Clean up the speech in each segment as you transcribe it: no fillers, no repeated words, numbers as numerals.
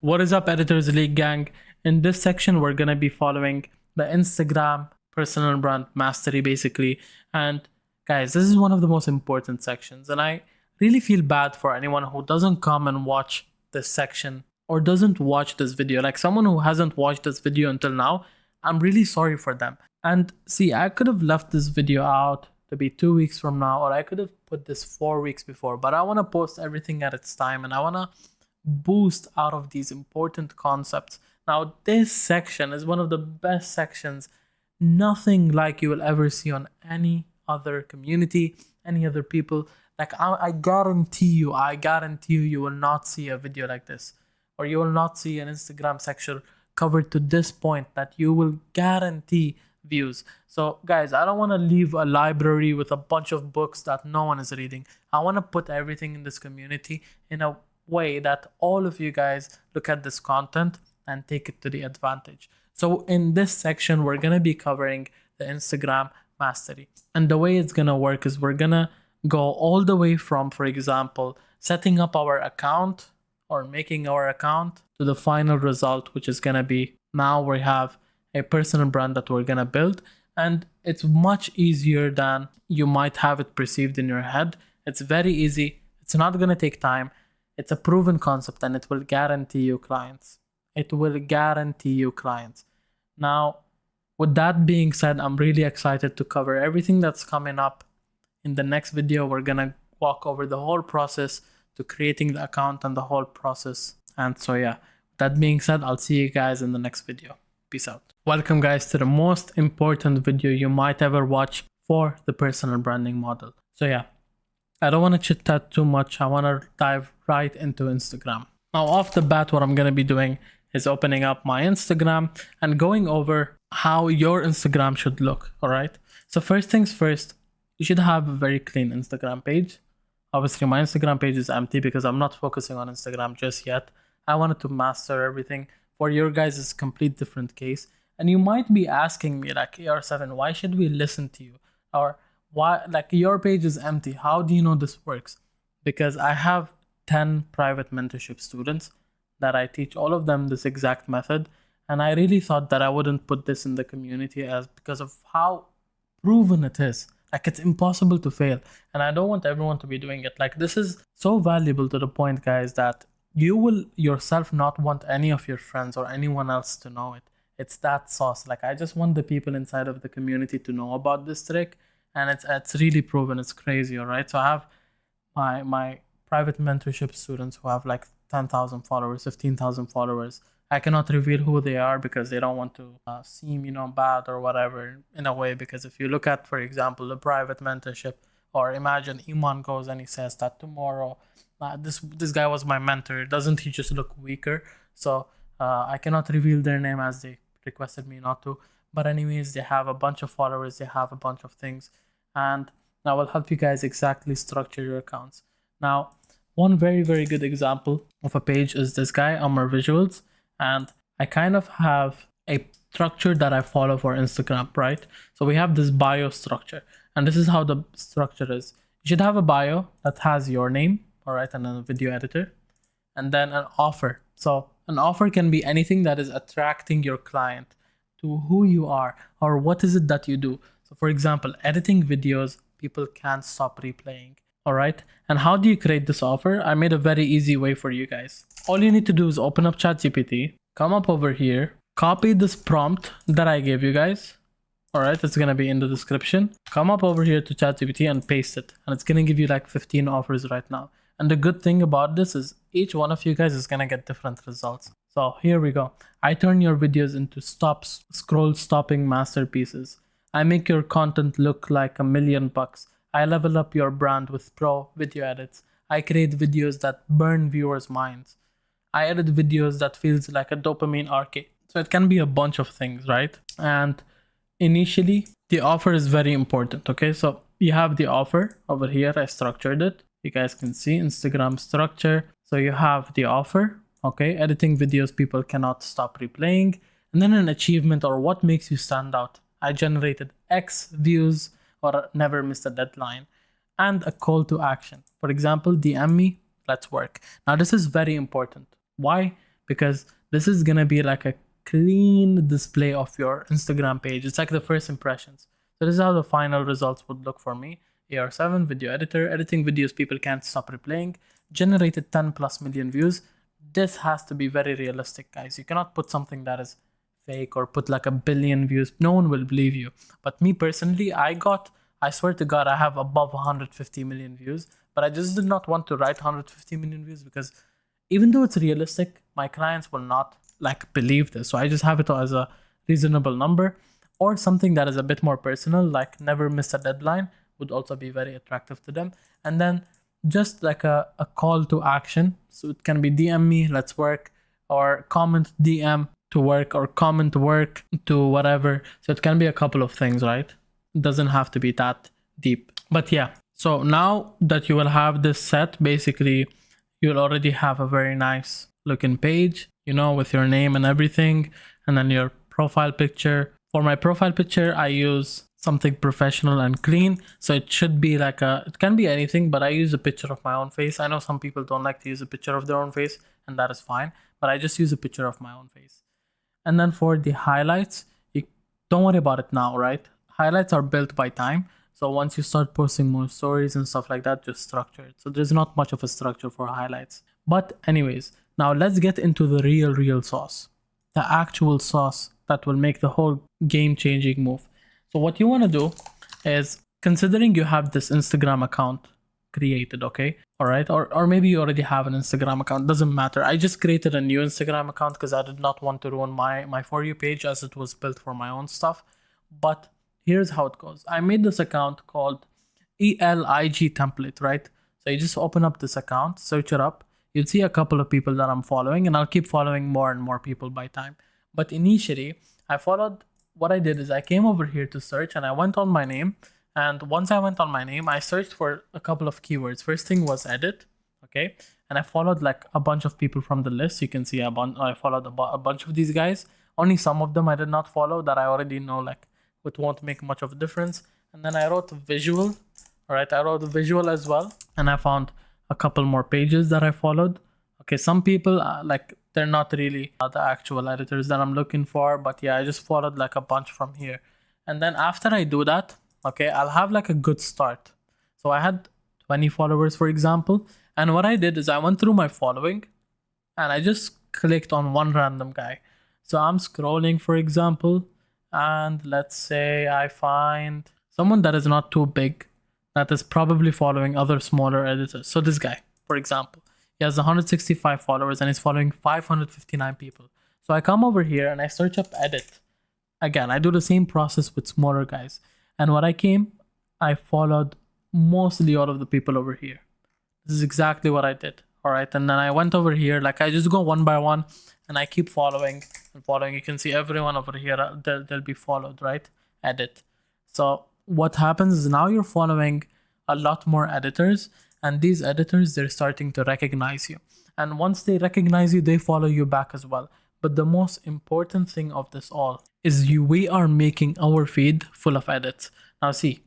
What is up, Editors League gang? In this section, we're gonna be following the Instagram personal brand mastery basically. And guys, this is one of the most important sections, and I really feel bad for anyone who doesn't come and watch this section or doesn't watch this video. Like someone who hasn't watched this video until now, I'm really sorry for them. And see, I could have left this video out to be 2 weeks from now, or I could have put this 4 weeks before, but I want to post everything at its time, and I want to boost out of these important concepts. Now, this section is one of the best sections, nothing like you will ever see on any other community, any other people. Like I guarantee you, you will not see a video like this, or you will not see an Instagram section covered to this point that you will guarantee views. So guys, I don't want to leave a library with a bunch of books that no one is reading. I want to put everything in this community in a way that all of you guys look at this content and take it to the advantage. So in this section, we're going to be covering the Instagram mastery. And the way it's going to work is we're going to go all the way from, for example, setting up our account or making our account to the final result, which is going to be now we have a personal brand that we're going to build. And it's much easier than you might have it perceived in your head. It's very easy. It's not going to take time. It's a proven concept, and it will guarantee you clients. It will guarantee you clients. Now, with that being said, I'm really excited to cover everything that's coming up. In the next video, we're gonna walk over the whole process to creating the account and the whole process. And so yeah, that being said, I'll see you guys in the next video. Peace out. Welcome guys to the most important video you might ever watch for the personal branding model. So yeah, I don't want to chit chat too much. I want to dive right into Instagram. Now, off the bat, what I'm going to be doing is opening up my Instagram and going over how your Instagram should look. All right. So first things first, you should have a very clean Instagram page. Obviously, my Instagram page is empty because I'm not focusing on Instagram just yet. I wanted to master everything. For your guys, it's a complete different case. And you might be asking me like, AR7, why should we listen to you? Or why, like, your page is empty, how do you know this works? Because I have 10 private mentorship students that I teach all of them this exact method, and I really thought that I wouldn't put this in the community as because of how proven it is. Like, it's impossible to fail, and I don't want everyone to be doing it. Like, this is so valuable to the point, guys, that you will yourself not want any of your friends or anyone else to know it. It's that sauce. Like, I just want the people inside of the community to know about this trick, and it's really proven. It's crazy. All right, so I have my private mentorship students who have like 10,000 followers, 15,000 followers. I cannot reveal who they are because they don't want to seem bad or whatever in a way. Because if you look at, for example, the private mentorship, or imagine Iman goes and he says that tomorrow this guy was my mentor, doesn't he just look weaker? So I cannot reveal their name as they requested me not to. But anyways, they have a bunch of followers, they have a bunch of things, and I will help you guys exactly structure your accounts. Now, one very, very good example of a page is this guy, Amar Visuals, and I kind of have a structure that I follow for Instagram, right? So we have this bio structure, and this is how the structure is. You should have a bio that has your name, all right, and then a video editor, and then an offer. So an offer can be anything that is attracting your client to who you are or what is it that you do. So for example, editing videos, people can't stop replaying. All right. And how do you create this offer? I made a very easy way for you guys. All you need to do is open up ChatGPT, come up over here, copy this prompt that I gave you guys. All right. It's going to be in the description. Come up over here to ChatGPT and paste it. And it's going to give you like 15 offers right now. And the good thing about this is each one of you guys is going to get different results. So here we go. I turn your videos into scroll stopping masterpieces. I make your content look like $1 million. I level up your brand with pro video edits. I create videos that burn viewers' minds. I edit videos that feels like a dopamine arcade. So it can be a bunch of things, right? And initially, the offer is very important. Okay, so you have the offer over here. I structured it. You guys can see Instagram structure. So you have the offer. Okay, editing videos people cannot stop replaying, and then an achievement or what makes you stand out. I generated X views or never missed a deadline, and a call to action. For example, DM me, let's work. Now this is very important. Why? because this is gonna be like a clean display of your Instagram page. It's like the first impressions. So this is how the final results would look for me. AR7 video editor, editing videos people can't stop replaying, generated 10 plus million views. This has to be very realistic, guys. You cannot put something that is fake or put like a billion views. No one will believe you. But me personally, I swear to God, I have above 150 million views, but I just did not want to write 150 million views because even though it's realistic, my clients will not like believe this. So I just have it as a reasonable number, or something that is a bit more personal, like never miss a deadline would also be very attractive to them. And then just like a call to action. So it can be DM me, let's work, or comment DM to work, or comment work to whatever. So it can be a couple of things, right? It doesn't have to be that deep. But yeah, so now that you will have this set, basically you'll already have a very nice looking page, you know, with your name and everything, and then your profile picture. For my profile picture, I use something professional and clean, so it should be like it can be anything, but I use a picture of my own face. I know some people don't like to use a picture of their own face, and that is fine, but I just use a picture of my own face. And then for the highlights, don't worry about it now, right? Highlights are built by time, so once you start posting more stories and stuff like that, just structure it. So there's not much of a structure for highlights. But anyways, now let's get into the real sauce, the actual sauce that will make the whole game-changing move. So what you want to do is, considering you have this Instagram account created, okay, all right, or maybe you already have an Instagram account, doesn't matter. I just created a new Instagram account because I did not want to ruin my For You page, as it was built for my own stuff. But here's how it goes. I made this account called ELIG template, right? So you just open up this account, search it up, you'll see a couple of people that I'm following, and I'll keep following more and more people by time. But initially, what I did is I came over here to search, and I went on my name. And once I went on my name, I searched for a couple of keywords. First thing was edit, okay? And I followed like a bunch of people from the list. You can see I followed a bunch of these guys. Only some of them I did not follow that I already know, like, it won't make much of a difference. And then I wrote visual, all right? I wrote visual as well. And I found a couple more pages that I followed. Okay, some people, like, they're not really the actual editors that I'm looking for. But yeah, I just followed like a bunch from here. And then after I do that, okay, I'll have like a good start. So I had 20 followers, for example. And what I did is I went through my following and I just clicked on one random guy. So I'm scrolling, for example, and let's say I find someone that is not too big, that is probably following other smaller editors. So this guy, for example, he has 165 followers and he's following 559 people. So I come over here and I search up edit. Again, I do the same process with smaller guys. And I followed mostly all of the people over here. This is exactly what I did. All right. And then I went over here, like I just go one by one and I keep following and following. You can see everyone over here, they'll be followed, right? Edit. So what happens is now you're following a lot more editors, and these editors, they're starting to recognize you. And once they recognize you, they follow you back as well. But the most important thing of this all is we are making our feed full of edits. Now see,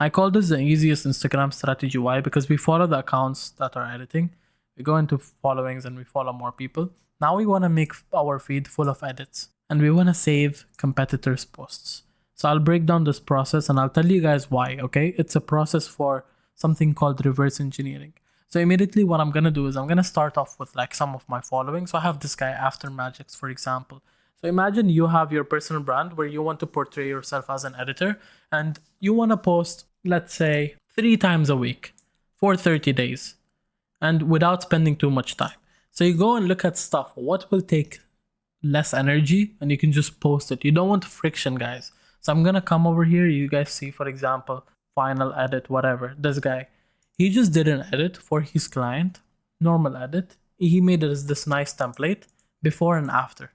I call this the easiest Instagram strategy. Why? Because we follow the accounts that are editing. We go into followings and we follow more people. Now we want to make our feed full of edits, and we want to save competitors' posts. So I'll break down this process and I'll tell you guys why, okay? It's a process for something called reverse engineering. So immediately what I'm going to do is I'm going to start off with like some of my following. So I have this guy After Magics, for example. So imagine you have your personal brand where you want to portray yourself as an editor, and you want to post, let's say, 3 times a week for 30 days and without spending too much time. So you go and look at stuff. What will take less energy, and you can just post it. You don't want friction, guys. So I'm going to come over here. You guys see, for example, final edit, whatever. This guy, he just did an edit for his client, normal edit. He made it as this nice template, before and after.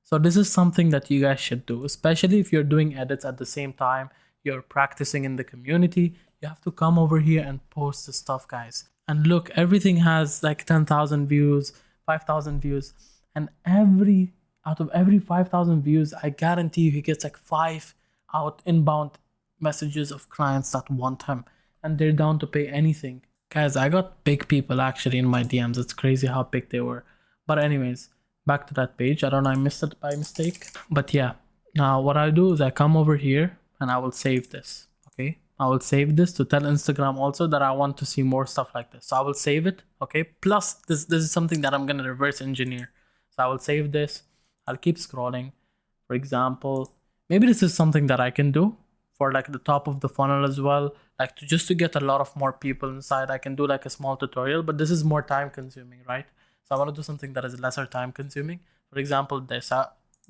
So this is something that you guys should do, especially if you're doing edits at the same time, you're practicing in the community. You have to come over here and post the stuff, guys. And look, everything has like 10,000 views, 5,000 views. And out of every 5,000 views, I guarantee you he gets like 5 inbound messages of clients that want him, and they're down to pay anything. Guys, I got big people actually in my DMs. It's crazy how big they were. But anyways, back to that page. I don't know, I missed it by mistake. But yeah, now what I do is I come over here and I will save this. Okay, I will save this to tell Instagram also that I want to see more stuff like this. So I will save it. Okay, plus this is something that I'm gonna reverse engineer. So I will save this. I'll keep scrolling. For example, maybe this is something that I can do for like the top of the funnel as well, like just to get a lot of more people inside. I can do like a small tutorial, but this is more time consuming, right? So I want to do something that is lesser time consuming. For example, this,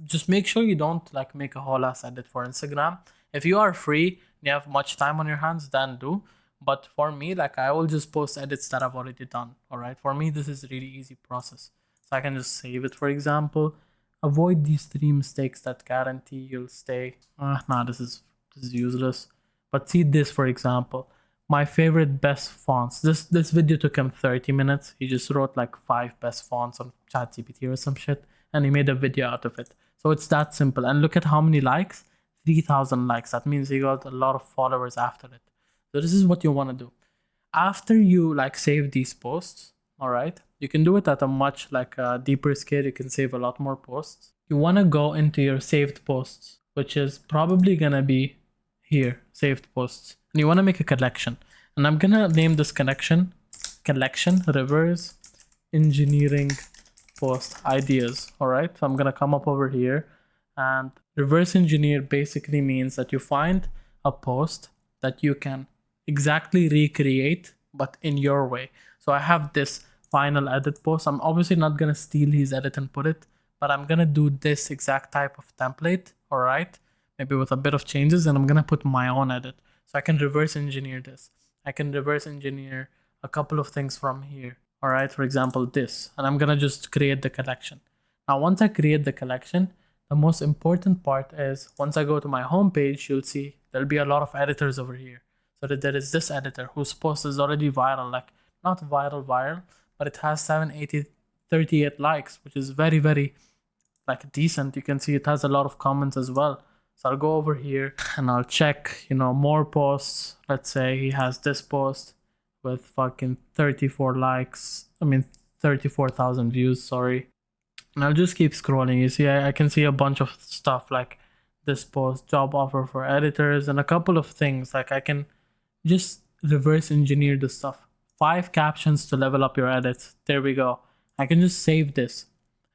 just make sure you don't like make a whole ass edit for Instagram. If you are free and you have much time on your hands, then do. But for me, like I will just post edits that I've already done. All right, for me this is a really easy process. So I can just save it. For example, avoid these 3 mistakes that guarantee you'll stay. Nah, this is useless. But see this, for example, my favorite best fonts. This video took him 30 minutes. He just wrote like 5 best fonts on ChatGPT or some shit, and he made a video out of it. So it's that simple. And look at how many likes. 3,000 likes. That means he got a lot of followers after it. So this is what you want to do. After you like save these posts, all right, you can do it at a much like deeper scale. You can save a lot more posts. You want to go into your saved posts, which is probably gonna be here, saved posts, and you want to make a collection. And I'm gonna name this collection reverse engineering post ideas. All right, so I'm gonna come up over here, and reverse engineer basically means that you find a post that you can exactly recreate but in your way. So I have this final edit post. I'm obviously not gonna steal his edit and put it, but I'm gonna do this exact type of template, all right, maybe with a bit of changes, and I'm gonna put my own edit. So I can reverse engineer this. I can reverse engineer a couple of things from here, all right, for example this, and I'm gonna just create the collection. Now once I create the collection, the most important part is once I go to my home page, you'll see there'll be a lot of editors over here. So that there is this editor whose post is already viral, like not viral, but it has 738 likes, which is very, very like decent. You can see it has a lot of comments as well. So I'll go over here and I'll check, more posts. Let's say he has this post with fucking 34 likes. 34,000 views, sorry. And I'll just keep scrolling. You see, I can see a bunch of stuff like this post, job offer for editors, and a couple of things. Like I can just reverse engineer the stuff. 5 captions to level up your edits. There we go. I can just save this,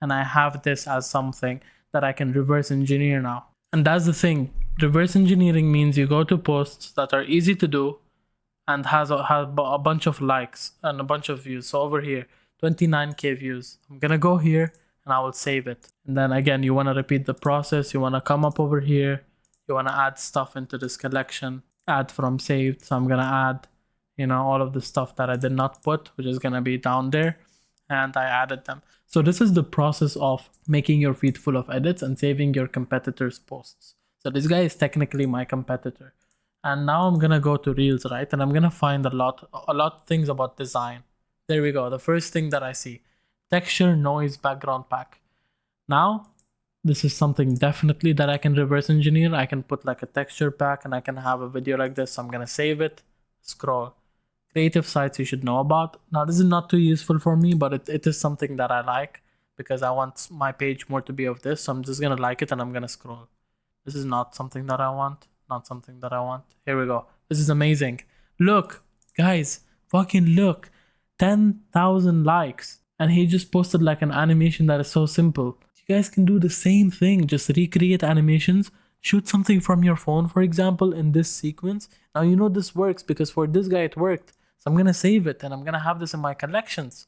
and I have this as something that I can reverse engineer now. And that's the thing. Reverse engineering means you go to posts that are easy to do and have a bunch of likes and a bunch of views. So over here, 29k views. I'm gonna go here and I will save it. And then again, you want to repeat the process. You want to come up over here. You want to add stuff into this collection. Add from saved. So I'm gonna add, all of the stuff that I did not put, which is gonna be down there, and I added them. So this is the process of making your feed full of edits and saving your competitors' posts. So this guy is technically my competitor. And now I'm gonna go to Reels, right? And I'm gonna find a lot of things about design. There we go. The first thing that I see, texture, noise, background pack. Now, this is something definitely that I can reverse engineer. I can put like a texture pack and I can have a video like this. So I'm gonna save it, scroll. Creative sites you should know about. Now this is not too useful for me, but it is something that I like because I want my page more to be of this. So I'm just gonna like it and I'm gonna scroll. This is not something that I want. Not something that I want. Here we go. This is amazing. Look, guys, fucking look. 10,000 likes. And he just posted like an animation that is so simple. You guys can do the same thing. Just recreate animations. Shoot something from your phone, for example, in this sequence. Now this works because for this guy it worked. So I'm gonna save it and I'm gonna have this in my collections.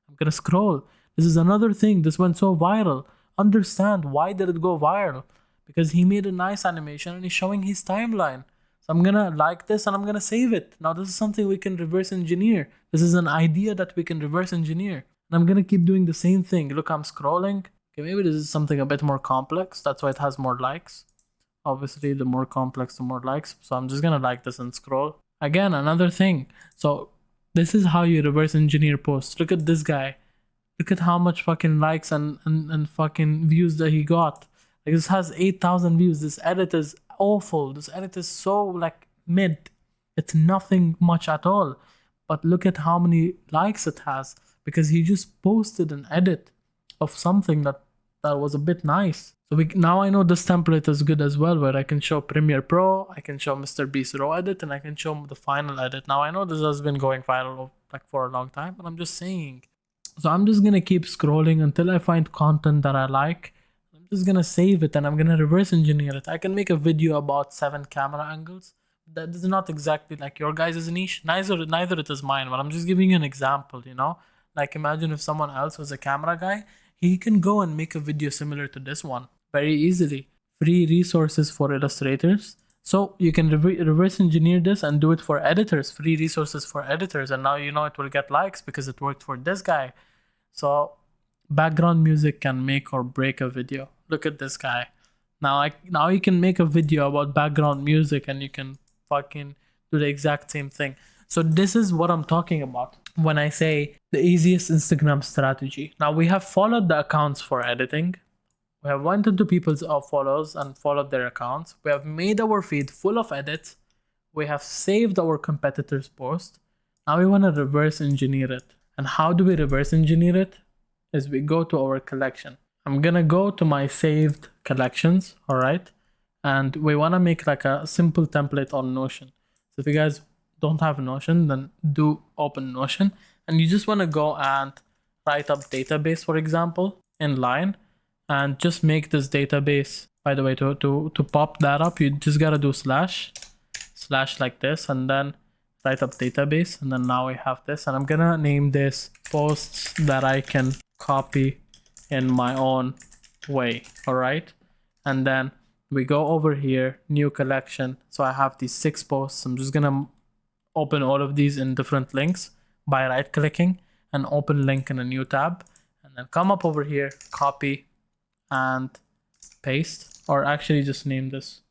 I'm gonna scroll. This is another thing. This went so viral. Understand why did it go viral? Because he made a nice animation and he's showing his timeline. So I'm gonna like this and I'm gonna save it. Now this is something we can reverse engineer. This is an idea that we can reverse engineer. And I'm gonna keep doing the same thing. Look, I'm scrolling. Okay, maybe this is something a bit more complex. That's why it has more likes. Obviously, the more complex, the more likes. So I'm just gonna like this and scroll. Again, another thing. So this is how you reverse engineer posts. Look at this guy. Look at how much fucking likes and fucking views that he got. Like this has 8,000 views. This edit is awful. This edit is so like mid. It's nothing much at all. But look at how many likes it has because he just posted an edit of something that was a bit nice. So now I know this template is good as well, where I can show Premiere Pro, I can show Mr. Beast Raw Edit, and I can show the final edit. Now I know this has been going viral like for a long time, but I'm just saying. So I'm just gonna keep scrolling until I find content that I like. I'm just gonna save it and I'm gonna reverse engineer it. I can make a video about 7 camera angles. That is not exactly like your guys' niche. Neither it is mine, but I'm just giving you an example, you know? Like imagine if someone else was a camera guy, he can go and make a video similar to this one very easily. Free resources for illustrators. So you can reverse engineer this and do it for editors, free resources for editors. And now you know it will get likes because it worked for this guy. So background music can make or break a video. Look at this guy. Now you can make a video about background music and you can fucking do the exact same thing. So this is what I'm talking about when I say the easiest Instagram strategy. Now we have followed the accounts for editing. We have went into people's follows and followed their accounts. We have made our feed full of edits. We have saved our competitors' post. Now we want to reverse engineer it. And how do we reverse engineer it? Is we go to our collection. I'm gonna go to my saved collections, all right? And we want to make like a simple template on Notion. So if you guys don't have Notion, then do open Notion. And you just want to go and write up database, for example, in line. And just make this database, by the way, to pop that up, you just gotta do slash like this, and then write up database. And then now we have this, and I'm gonna name this posts that I can copy in my own way, all right? And then we go over here, new collection. So I have these 6 posts. I'm just gonna open all of these in different links by right clicking and open link in a new tab, and then come up over here, copy and paste, or actually just name this.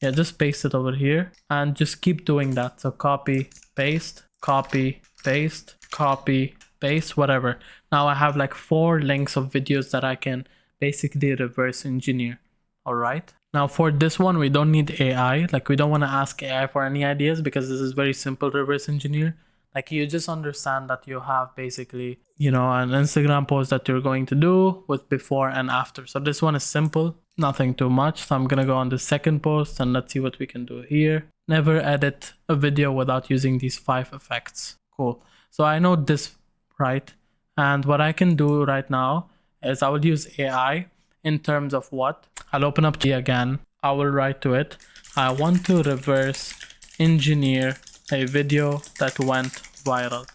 Yeah, just paste it over here and just keep doing that. So copy, paste, copy, paste, copy, paste, whatever. Now I have like 4 links of videos that I can basically reverse engineer. All right. Now for this one, we don't need AI. Like we don't want to ask AI for any ideas because this is very simple reverse engineer. Like you just understand that you have basically, you know, an Instagram post that you're going to do with before and after. So this one is simple, nothing too much. So I'm gonna go on the second post and let's see what we can do here. Never edit a video without using these 5 effects. Cool. So I know this, right? And what I can do right now is I will use AI in terms of what? I'll open up G again. I will write to it. I want to reverse engineer a video that went viral.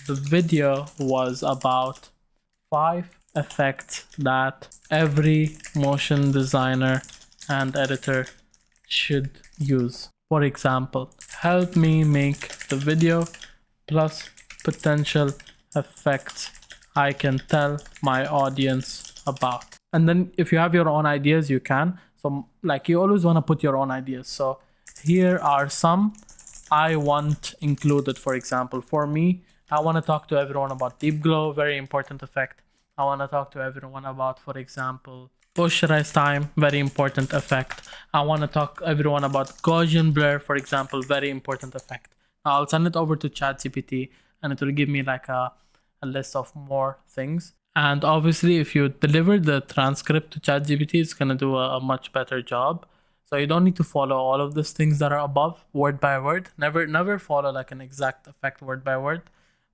The video was about 5 effects that every motion designer and editor should use. For example, help me make the video plus potential effects I can tell my audience about. And then if you have your own ideas, you can. So like you always want to put your own ideas. So here are some I want included. For example, for me, I want to talk to everyone about deep glow, very important effect. I want to talk to everyone about, for example, push rise time, very important effect. I want to talk to everyone about Gaussian blur, for example, very important effect. Now I'll send it over to ChatGPT and it will give me like a list of more things. And obviously, if you deliver the transcript to ChatGPT, it's going to do a much better job. So you don't need to follow all of these things that are above word by word. Never follow like an exact effect word by word.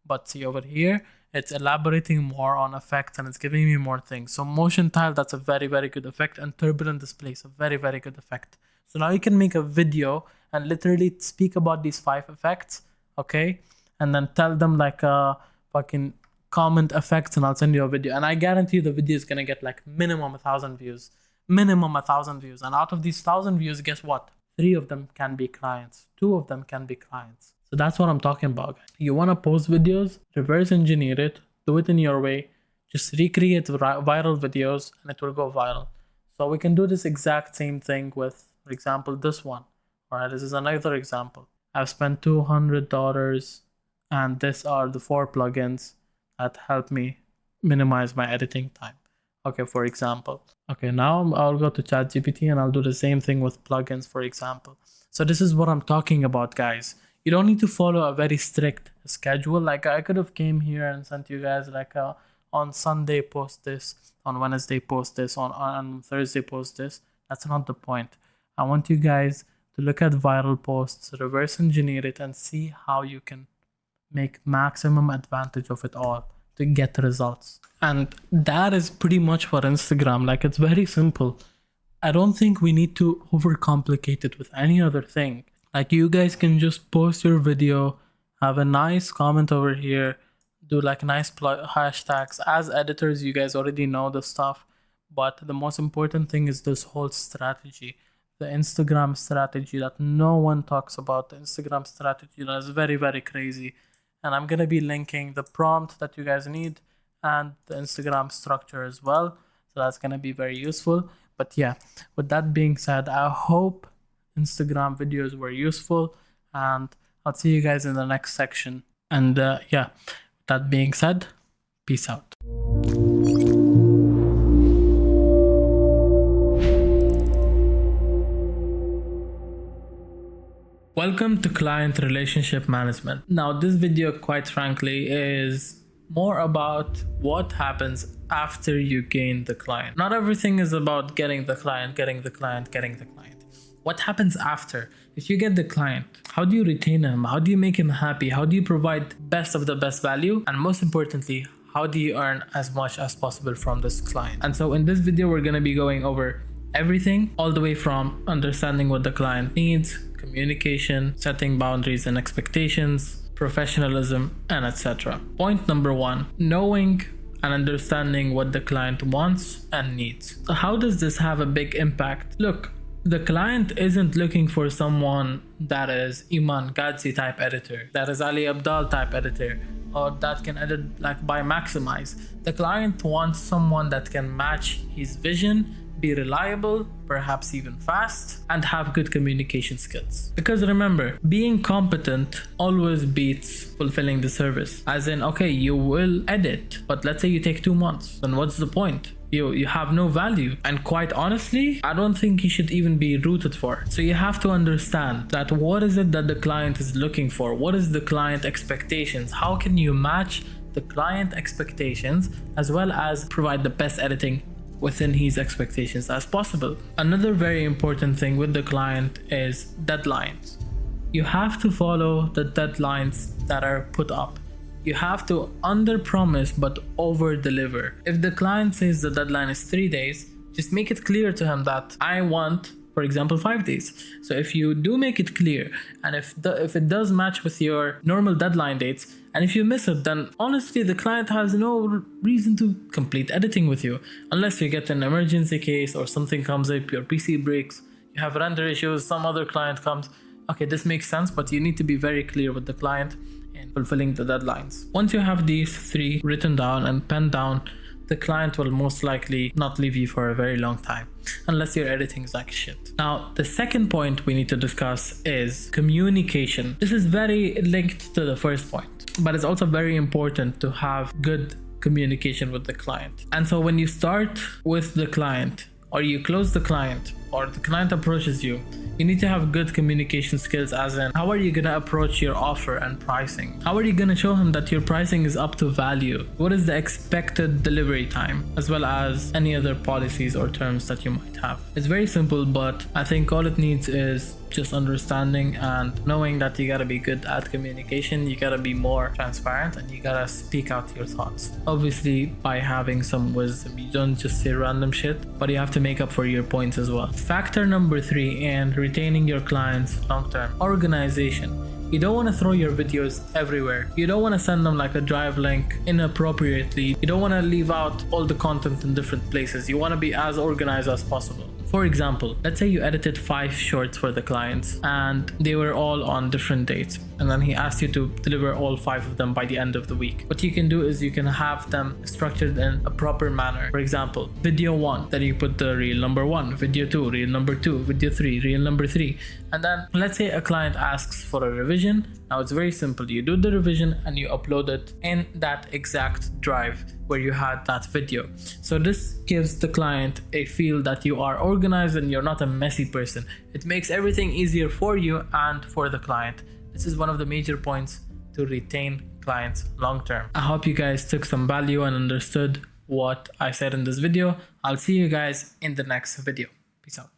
But see over here, it's elaborating more on effects and it's giving me more things. So motion tile, that's a very, very good effect. And turbulent displace, a very, very good effect. So now you can make a video and literally speak about these 5 effects, okay? And then tell them like fucking comment effects and I'll send you a video. And I guarantee the video is gonna get like minimum 1,000 views. Minimum 1,000 views. And out of these 1,000 views, guess what? 3 of them can be clients. 2 of them can be clients. So that's what I'm talking about. You want to post videos, reverse engineer it, do it in your way, just recreate viral videos and it will go viral. So we can do this exact same thing with, for example, this one. All right, this is another example. I've spent $200 and these are the 4 plugins that help me minimize my editing time. Okay, for example. Okay, now I'll go to ChatGPT and I'll do the same thing with plugins, for example. So this is what I'm talking about, guys. You don't need to follow a very strict schedule. Like I could have came here and sent you guys like on Sunday post this, on Wednesday post this, on Thursday post this. That's not the point. I want you guys to look at viral posts, reverse engineer it, and see how you can make maximum advantage of it all to get results. And that is pretty much for Instagram. Like, it's very simple. I don't think we need to overcomplicate it with any other thing. Like, you guys can just post your video, have a nice comment over here, do like nice hashtags. As editors, you guys already know the stuff, but the most important thing is this whole strategy, the Instagram strategy that no one talks about. The Instagram strategy that is very, very crazy. And I'm gonna be linking the prompt that you guys need and the Instagram structure as well. So that's gonna be very useful. But yeah, with that being said, I hope Instagram videos were useful, and I'll see you guys in the next section. And yeah, with that being said, peace out. Welcome to Client Relationship Management. Now, this video, quite frankly, is more about what happens after you gain the client. Not everything is about getting the client. What happens after? If you get the client, how do you retain him? How do you make him happy? How do you provide best of the best value? And most importantly, how do you earn as much as possible from this client? And so in this video, we're going to be going over everything, all the way from understanding what the client needs, communication, setting boundaries and expectations, professionalism, and etc. Point number 1, knowing and understanding what the client wants and needs. So how does this have a big impact? Look, the client isn't looking for someone that is Iman Gadzi type editor, that is Ali Abdal type editor, or that can edit like by Maximize. The client wants someone that can match his vision, be reliable, perhaps even fast, and have good communication skills. Because remember, being competent always beats fulfilling the service. As in, okay, you will edit, but let's say you take 2 months, then what's the point? You have no value. And quite honestly, I don't think you should even be rooted for. So you have to understand that what is it that the client is looking for? What is the client expectations? How can you match the client expectations as well as provide the best editing within his expectations as possible? Another very important thing with the client is deadlines. You have to follow the deadlines that are put up. You have to under promise but over deliver. If the client says the deadline is 3 days, just make it clear to him that I want, for example, 5 days. So if you do make it clear, and if it does match with your normal deadline dates, and if you miss it, then honestly the client has no reason to complete editing with you, unless you get an emergency case or something comes up, your PC breaks, you have render issues, some other client comes. Okay, this makes sense, but you need to be very clear with the client in fulfilling the deadlines. Once you have these 3 written down and penned down, the client will most likely not leave you for a very long time, unless your editing is like shit. Now, the second point we need to discuss is communication. This is very linked to the first point, but it's also very important to have good communication with the client. And so when you start with the client, or you close the client, or the client approaches you, you need to have good communication skills, as in, how are you going to approach your offer and pricing? How are you going to show him that your pricing is up to value? What is the expected delivery time, as well as any other policies or terms that you might have? It's very simple, but I think all it needs is just understanding and knowing that you gotta be good at communication, you gotta be more transparent, and you gotta speak out your thoughts. Obviously, by having some wisdom, you don't just say random shit, but you have to make up for your points as well. Factor number 3 in retaining your clients long-term: organization. You don't want to throw your videos everywhere. You don't want to send them like a drive link inappropriately. You don't want to leave out all the content in different places. You want to be as organized as possible. For example, let's say you edited 5 shorts for the clients and they were all on different dates, and then he asked you to deliver all 5 of them by the end of the week. What you can do is you can have them structured in a proper manner. For example, video 1, then you put the reel number 1, video 2, reel number 2, video 3, reel number 3. And then let's say a client asks for a revision. Now it's very simple. You do the revision and you upload it in that exact drive where you had that video. So this gives the client a feel that you are organized and you're not a messy person. It makes everything easier for you and for the client. This is one of the major points to to retain clients long term. I hope you guys took some value and understood what I said in this video. I'll see you guys in the next video. Peace out.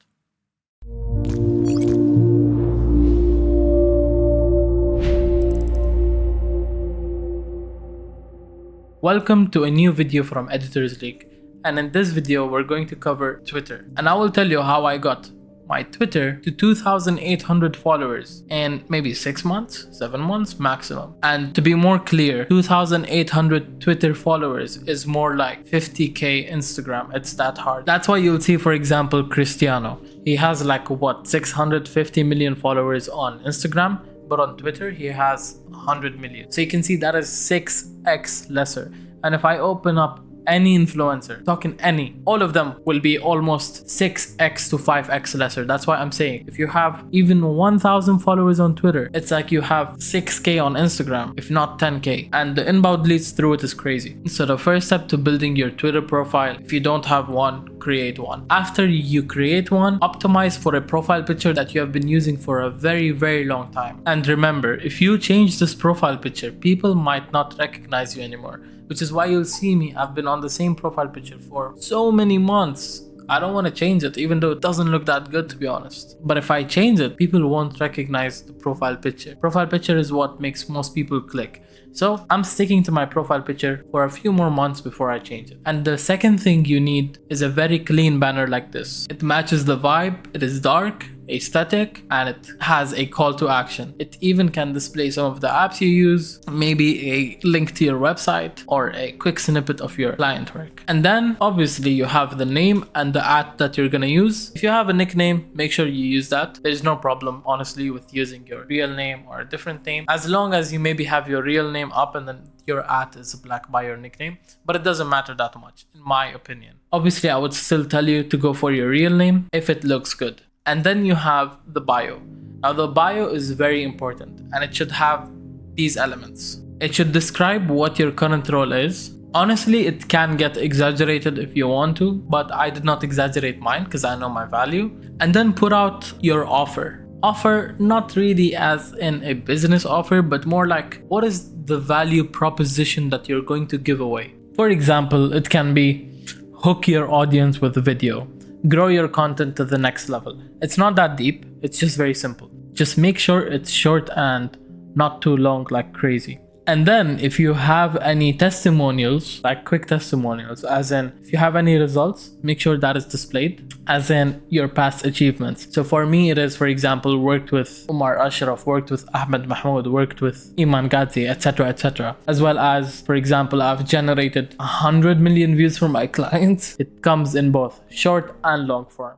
Welcome to a new video from Editors League, and in this video we're going to cover Twitter, and I will tell you how I got my Twitter to 2,800 followers in maybe 6 months, 7 months maximum. And to be more clear, 2,800 Twitter followers is more like 50k Instagram. It's that hard. That's why you'll see, for example, Cristiano. He has like 650 million followers on Instagram, but on Twitter he has 100 million. So you can see that is 6x lesser. And if I open up any influencer, talking any, all of them will be almost 6x to 5x lesser. That's why I'm saying if you have even 1,000 followers on Twitter, it's like you have 6k on Instagram, if not 10k, and the inbound leads through it is crazy. So the first step to building your Twitter profile, if you don't have one, create one. After you create one, optimize for a profile picture that you have been using for a very long time. And remember, if you change this profile picture, people might not recognize you anymore, which is why you'll see me, I've been on the same profile picture for so many months. I don't want to change it, even though it doesn't look that good, to be honest. But if I change it, people won't recognize the profile picture. Profile picture is what makes most people click. So I'm sticking to my profile picture for a few more months before I change it. And the second thing you need is a very clean banner like this. It matches the vibe, it is dark, aesthetic, and it has a call to action. It even can display some of the apps you use, maybe a link to your website or a quick snippet of your client work. And then obviously you have the name and the ad that you're gonna use. If you have a nickname, make sure you use that. There's no problem honestly with using your real name or a different name, as long as you maybe have your real name up and then your ad is black by your nickname, but it doesn't matter that much in my opinion. Obviously I would still tell you to go for your real name if it looks good. And then you have the bio. Now the bio is very important and it should have these elements. It should describe what your current role is. Honestly, it can get exaggerated if you want to, but I did not exaggerate mine because I know my value. And then put out your offer. Offer not really as in a business offer, but more like what is the value proposition that you're going to give away. For example, it can be hook your audience with a video. Grow your content to the next level. It's not that deep, it's just very simple. Just make sure it's short and not too long like crazy. And then if you have any testimonials, like quick testimonials, as in if you have any results, make sure that is displayed, as in your past achievements. So for me it is, for example, worked with Umar Ashraf, worked with Ahmed Mahmoud, worked with Iman Ghazi, etc, etc. As well as, for example, I've generated 100 million views from my clients. It comes in both short and long form.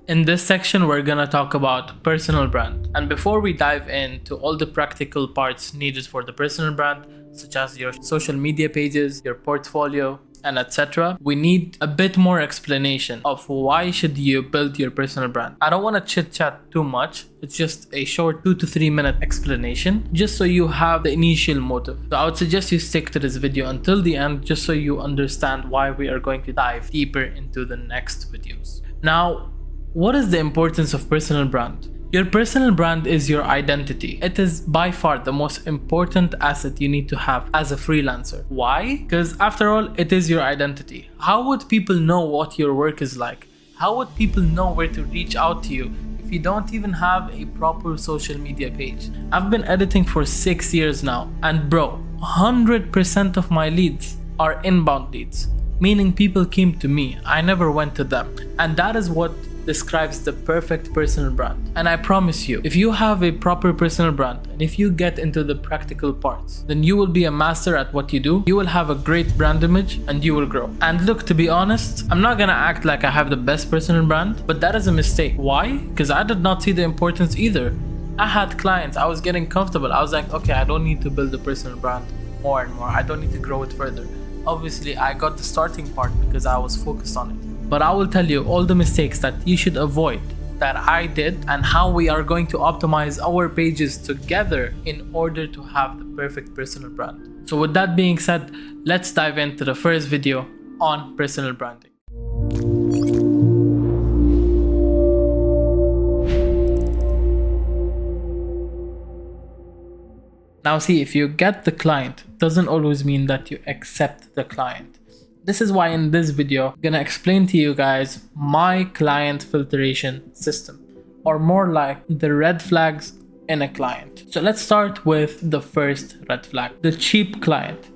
In this section, we're gonna talk about personal brand. And before we dive into all the practical parts needed for the personal brand, such as your social media pages, your portfolio, and etc., we need a bit more explanation of why should you build your personal brand. I don't want to chit chat too much. It's just a short 2 to 3 minute explanation, just so you have the initial motive. So I would suggest you stick to this video until the end, just so you understand why we are going to dive deeper into the next videos. Now, what is the importance of personal brand? Your personal brand is your identity. It is by far the most important asset you need to have as a freelancer. Why? Because after all, it is your identity. How would people know what your work is like? How would people know where to reach out to you if you don't even have a proper social media page? I've been editing for 6 years now, and bro, 100% of my leads are inbound leads, meaning people came to me, I never went to them. And that is what describes the perfect personal brand. And I promise you, if you have a proper personal brand and if you get into the practical parts, then you will be a master at what you do. You will have a great brand image and you will grow. And look, to be honest, I'm not gonna act like I have the best personal brand, but that is a mistake. Why? Because I did not see the importance either. I had clients, I was getting comfortable. I was like, okay, I don't need to build a personal brand more and more. I don't need to grow it further. Obviously, I got the starting part because I was focused on it. But I will tell you all the mistakes that you should avoid that I did and how we are going to optimize our pages together in order to have the perfect personal brand. So with that being said, let's dive into the first video on personal branding. Now see, if you get the client, doesn't always mean that you accept the client. This is why in this video, I'm gonna explain to you guys my client filtration system, or more like the red flags in a client. So let's start with the first red flag, the cheap client.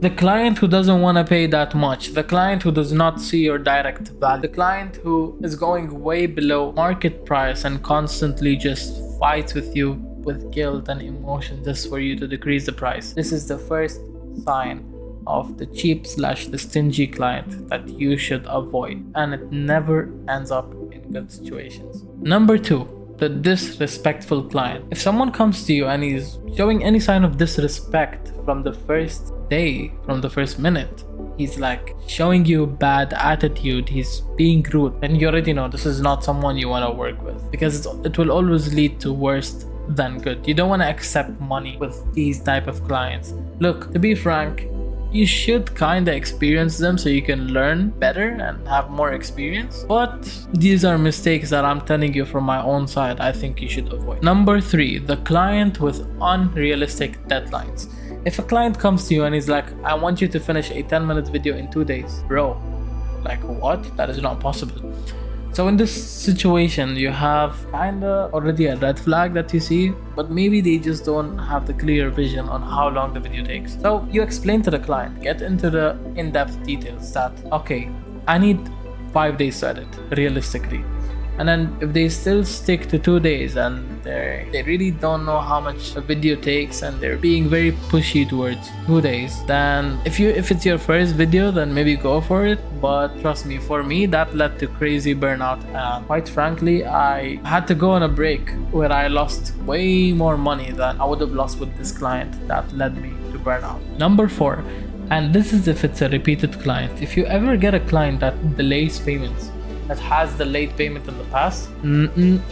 The client who doesn't want to pay that much, the client who does not see your direct value, the client who is going way below market price and constantly just fights with you with guilt and emotion just for you to decrease the price. This is the first sign of the cheap / the stingy client that you should avoid, and it never ends up in good situations. Number 2, the disrespectful client. If someone comes to you and he's showing any sign of disrespect from the first day, from the first minute, he's like showing you bad attitude, he's being rude, then you already know this is not someone you want to work with, because it will always lead to worse than good. You don't want to accept money with these type of clients. Look, to be frank, you should kind of experience them so you can learn better and have more experience. But these are mistakes that I'm telling you from my own side, I think you should avoid. Number 3, the client with unrealistic deadlines. If a client comes to you and he's like, I want you to finish a 10-minute video in 2 days. Bro, like what? That is not possible. So in this situation, you have kinda already a red flag that you see, but maybe they just don't have the clear vision on how long the video takes. So you explain to the client, get into the in-depth details that, okay, I need 5 days to edit, realistically. And then if they still stick to 2 days and they really don't know how much a video takes and they're being very pushy towards 2 days, then if it's your first video, then maybe go for it. But trust me, for me, that led to crazy burnout. And quite frankly, I had to go on a break where I lost way more money than I would have lost with this client. That led me to burnout. Number 4, and this is if it's a repeated client. If you ever get a client that delays payments, that has the late payment in the past,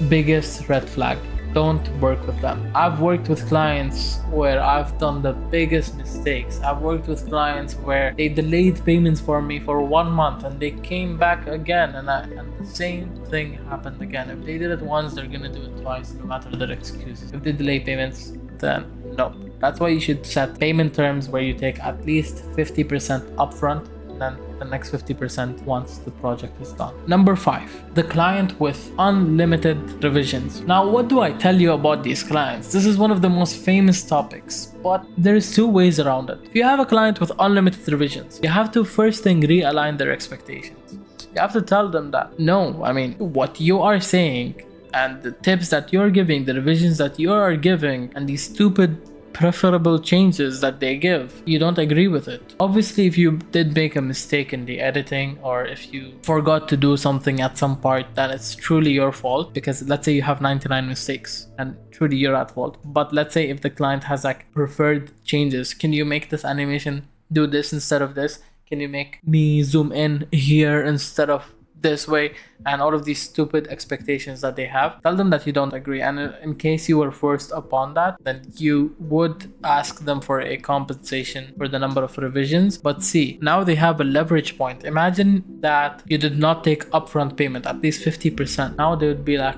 biggest red flag. Don't work with them. I've worked with clients where I've done the biggest mistakes. I've worked with clients where they delayed payments for me for 1 month and they came back again, and the same thing happened again. If they did it once, they're gonna do it twice, no matter their excuses. If they delay payments, then no. That's why you should set payment terms where you take at least 50% upfront, then the next 50% once the project is done. Number 5, the client with unlimited revisions. Now, what do I tell you about these clients? This is one of the most famous topics, but there's 2 ways around it. If you have a client with unlimited revisions, you have to first thing realign their expectations. You have to tell them that, no, I mean, what you are saying and the tips that you're giving, the revisions that you are giving, and these stupid preferable changes that they give, you don't agree with it. Obviously, if you did make a mistake in the editing, or if you forgot to do something at some part, then it's truly your fault, because let's say you have 99 mistakes and truly you're at fault. But let's say if the client has like preferred changes, can you make this animation do this instead of this? Can you make me zoom in here instead of this way? And all of these stupid expectations that they have, tell them that you don't agree. And in case you were forced upon that, then you would ask them for a compensation for the number of revisions. But see, now they have a leverage point. Imagine that you did not take upfront payment, at least 50%. Now they would be like,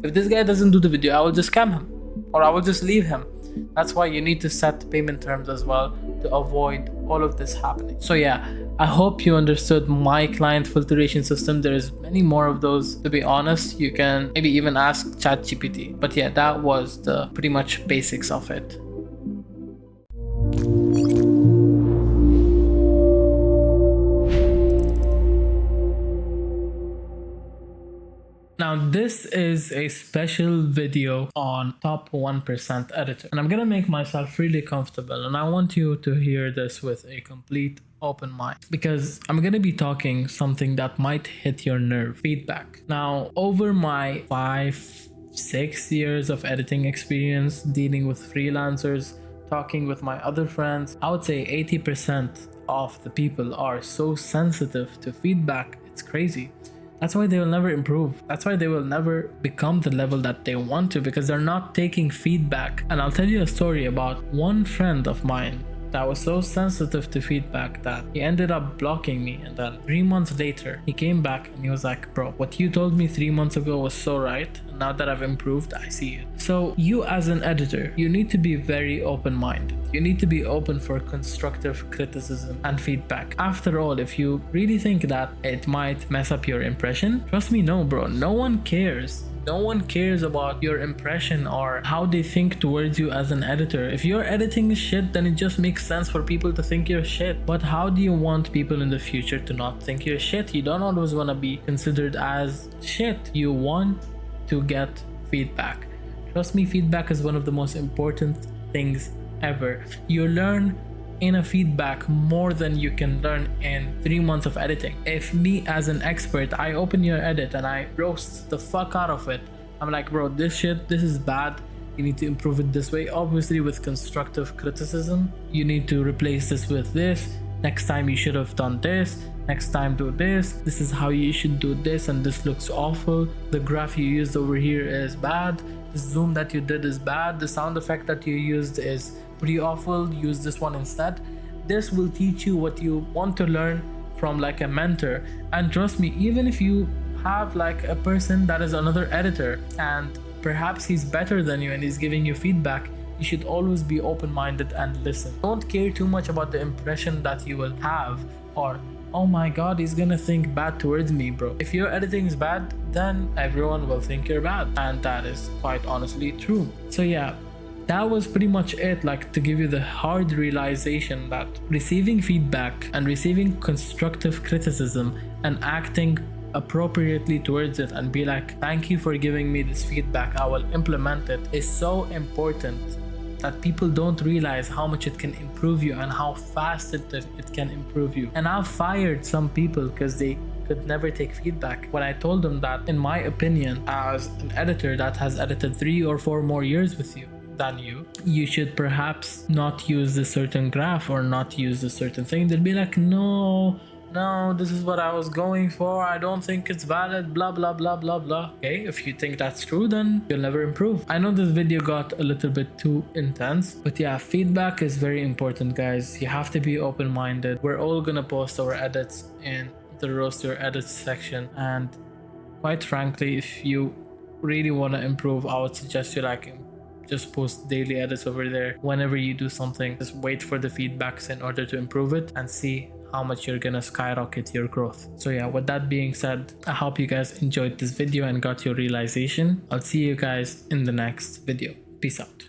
if this guy doesn't do the video, I will just scam him, or I will just leave him. That's why you need to set payment terms as well to avoid all of this happening. So yeah, I hope you understood my client filtration system. There's many more of those, to be honest. You can maybe even ask ChatGPT. But yeah, that was the pretty much basics of it. Now, this is a special video on top 1% editor, and I'm gonna make myself really comfortable, and I want you to hear this with a complete open mind, because I'm gonna be talking something that might hit your nerve: feedback. Now, over my 5-6 years of editing experience, dealing with freelancers, talking with my other friends, I would say 80% of the people are so sensitive to feedback. It's crazy. That's why they will never improve. That's why they will never become the level that they want to, because they're not taking feedback. And I'll tell you a story about one friend of mine that was so sensitive to feedback that he ended up blocking me. And then 3 months later, he came back and he was like, bro, what you told me 3 months ago was so right. And now that I've improved, I see it. So you as an editor, you need to be very open-minded. You need to be open for constructive criticism and feedback. After all, if you really think that it might mess up your impression, trust me, no, bro, no one cares. No one cares about your impression or how they think towards you as an editor. If you're editing shit, then it just makes sense for people to think you're shit. But how do you want people in the future to not think you're shit? You don't always want to be considered as shit. You want to get feedback. Trust me, feedback is one of the most important things ever. You learn in a feedback more than you can learn in 3 months of editing. If me as an expert, I open your edit and I roast the fuck out of it, I'm like, bro, this is bad, you need to improve it this way. Obviously with constructive criticism, you need to replace this with this, next time you should have done this, next time do this, this is how you should do this, and this looks awful, the graph you used over here is bad, the zoom that you did is bad, the sound effect that you used is pretty awful, use this one instead. This will teach you what you want to learn from like a mentor. And trust me, even if you have like a person that is another editor and perhaps he's better than you and he's giving you feedback, you should always be open-minded and listen. Don't care too much about the impression that you will have, or oh my god, he's gonna think bad towards me, bro. If your editing is bad, then everyone will think you're bad, and that is quite honestly true. So yeah, that was pretty much it, like to give you the hard realization that receiving feedback and receiving constructive criticism and acting appropriately towards it and be like, thank you for giving me this feedback, I will implement it, is so important that people don't realize how much it can improve you and how fast it can improve you. And I've fired some people because they could never take feedback when I told them that, in my opinion, as an editor that has edited 3 or 4 more years with you than you should perhaps not use this certain graph or not use this certain thing. They'll be like, no, this is what I was going for, I don't think it's valid, blah blah blah blah blah. Okay, if you think that's true, then you'll never improve. I know this video got a little bit too intense, but yeah, feedback is very important, guys. You have to be open-minded. We're all gonna post our edits in the roast your edits section, and quite frankly, if you really want to improve, I would suggest you like just post daily edits over there. Whenever you do something, just wait for the feedbacks in order to improve it and see how much you're gonna skyrocket your growth. So yeah, with that being said, I hope you guys enjoyed this video and got your realization. I'll see you guys in the next video. Peace out.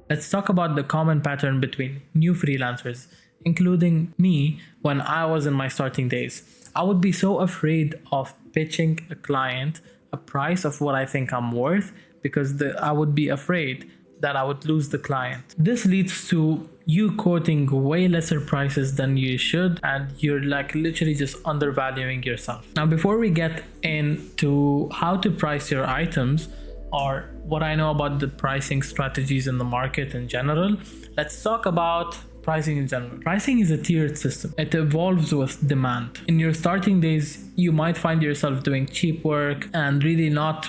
Let's talk about the common pattern between new freelancers, including me when I was in my starting days. I would be so afraid of pitching a client a price of what I think I'm worth because I would be afraid that I would lose the client. This leads to you quoting way lesser prices than you should, and you're like literally just undervaluing yourself. Now, before we get into how to price your items or what I know about the pricing strategies in the market in general, let's talk about pricing in general. Pricing is a tiered system. It evolves with demand. In your starting days, you might find yourself doing cheap work and really not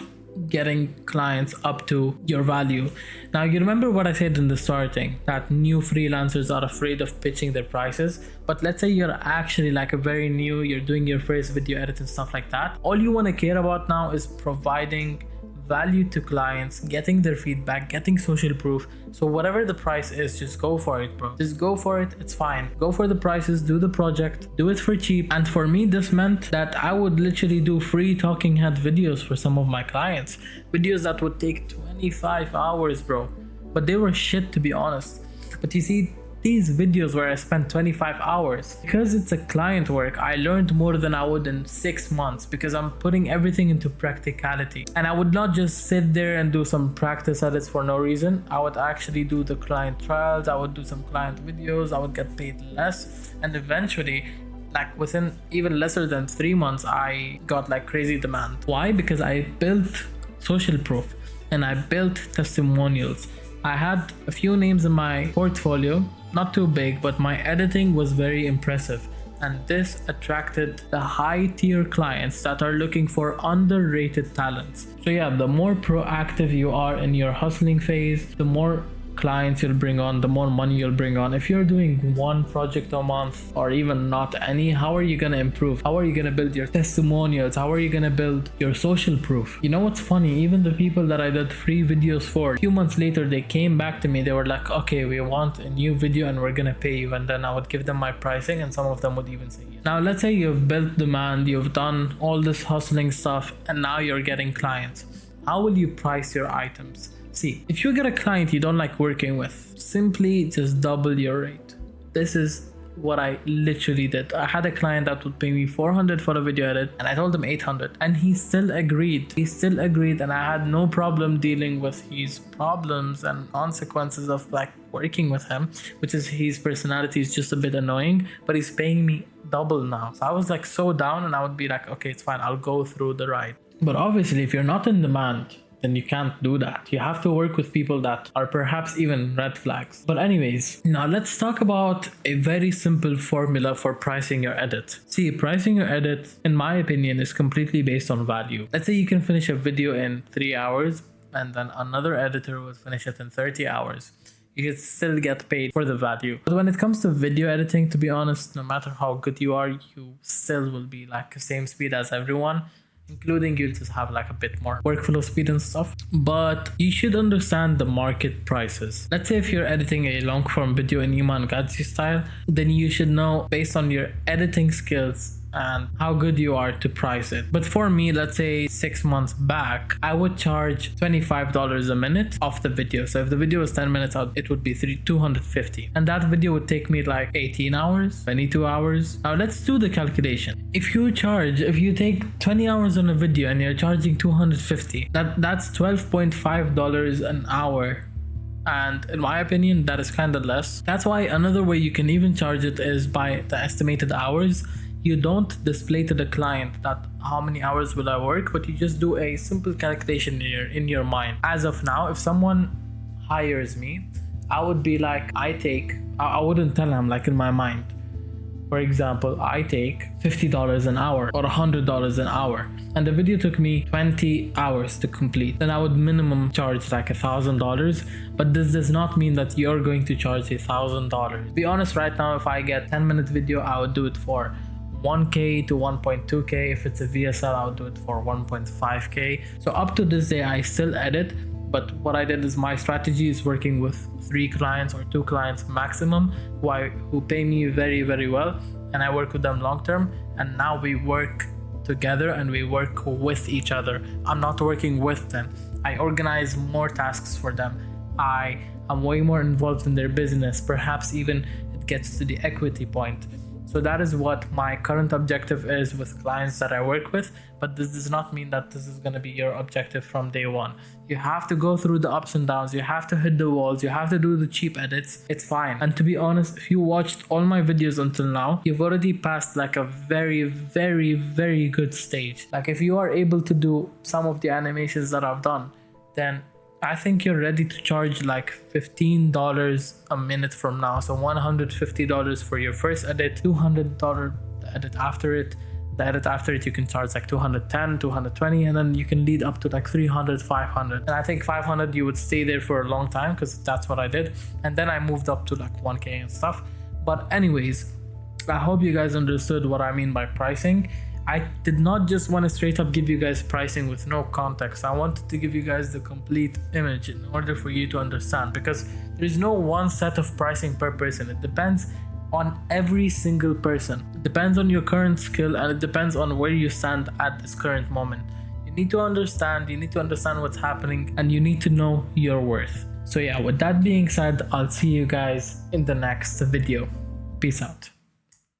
getting clients up to your value. Now, you remember what I said in the starting, that new freelancers are afraid of pitching their prices. But let's say you're actually like a very new, you're doing your first video edit and stuff like that. All you want to care about now is providing value to clients, getting their feedback, getting social proof. So whatever the price is, just go for it, bro. Just go for it. It's fine. Go for the prices, do the project, do it for cheap. And for me, this meant that I would literally do free talking head videos for some of my clients. Videos that would take 25 hours, bro. But they were shit, to be honest. But you see, these videos where I spent 25 hours, because it's a client work, I learned more than I would in 6 months because I'm putting everything into practicality. And I would not just sit there and do some practice edits for no reason. I would actually do the client trials, I would do some client videos, I would get paid less, and eventually, like within even lesser than 3 months, I got like crazy demand. Why? Because I built social proof and I built testimonials. I had a few names in my portfolio, not too big, but my editing was very impressive. and this attracted the high tier clients that are looking for underrated talents. So yeah, the more proactive you are in your hustling phase, the more clients you'll bring on, the more money you'll bring on. If you're doing one project a month or even not any, how are you gonna improve? How are you gonna build your testimonials? How are you gonna build your social proof? You know what's funny? Even the people that I did free videos for, a few months later they came back to me. They were like, okay, we want a new video and we're gonna pay you. And then I would give them my pricing, and some of them would even say yes. Now let's say you've built demand, you've done all this hustling stuff, and now you're getting clients. How will you price your items? See, if you get a client you don't like working with, simply just double your rate. This is what I literally did. I had a client that would pay me 400 for a video edit, and I told him 800, and he still agreed. And I had no problem dealing with his problems and consequences of like working with him, which is his personality is just a bit annoying, but he's paying me double now. So I was like so down, and I would be like, okay, it's fine, I'll go through the ride. But obviously if you're not in demand, then you can't do that. You have to work with people that are perhaps even red flags. But anyways, now let's talk about a very simple formula for pricing your edit. See, pricing your edit, in my opinion, is completely based on value. Let's say you can finish a video in 3 hours, and then another editor will finish it in 30 hours. You can still get paid for the value. But when it comes to video editing, to be honest, no matter how good you are, you still will be like the same speed as everyone, including you'll just have like a bit more workflow speed and stuff. But you should understand the market prices. Let's say if you're editing a long form video in Iman Gadzi style, then you should know based on your editing skills and how good you are to price it. But for me, let's say 6 months back, I would charge $25 a minute off the video. So if the video was 10 minutes out, it would be $250, and that video would take me like 18 hours, 22 hours. Now let's do the calculation. If you take 20 hours on a video and you're charging $250, that's $12.5 an hour. And in my opinion, that is kind of less. That's why another way you can even charge it is by the estimated hours. You don't display to the client that how many hours will I work, but you just do a simple calculation in your mind. As of now, if someone hires me, I would be like, I wouldn't tell him like in my mind. For example, I take $50 an hour or $100 an hour, and the video took me 20 hours to complete. Then I would minimum charge like $1,000, but this does not mean that you're going to charge $1,000. To be honest, right now, if I get 10-minute video, I would do it for 1K to 1.2K. If it's a VSL, I would do it for 1.5K. So up to this day, I still edit, but what I did is my strategy is working with 3 clients or 2 clients maximum who pay me very, very well, and I work with them long term. And now we work together and we work with each other. I'm not working with them. I organize more tasks for them. I am way more involved in their business. Perhaps even it gets to the equity point. So that is what my current objective is with clients that I work with, but this does not mean that this is going to be your objective from day one. You have to go through the ups and downs, you have to hit the walls, you have to do the cheap edits. It's fine. And to be honest, if you watched all my videos until now, you've already passed like a very, very, very good stage. Like if you are able to do some of the animations that I've done, then I think you're ready to charge like $15 a minute from now. So $150 for your first edit, $200 the edit after it. The edit after it you can charge like $210, $220, and then you can lead up to like $300, $500. And I think $500 you would stay there for a long time, because that's what I did. And then I moved up to like $1K and stuff. But anyways, I hope you guys understood what I mean by pricing. I did not just want to straight up give you guys pricing with no context. I wanted to give you guys the complete image in order for you to understand, because there's no one set of pricing per person. It depends on every single person. It depends on your current skill, and it depends on where you stand at this current moment. You need to understand what's happening, and you need to know your worth. So yeah, with that being said, I'll see you guys in the next video. Peace out.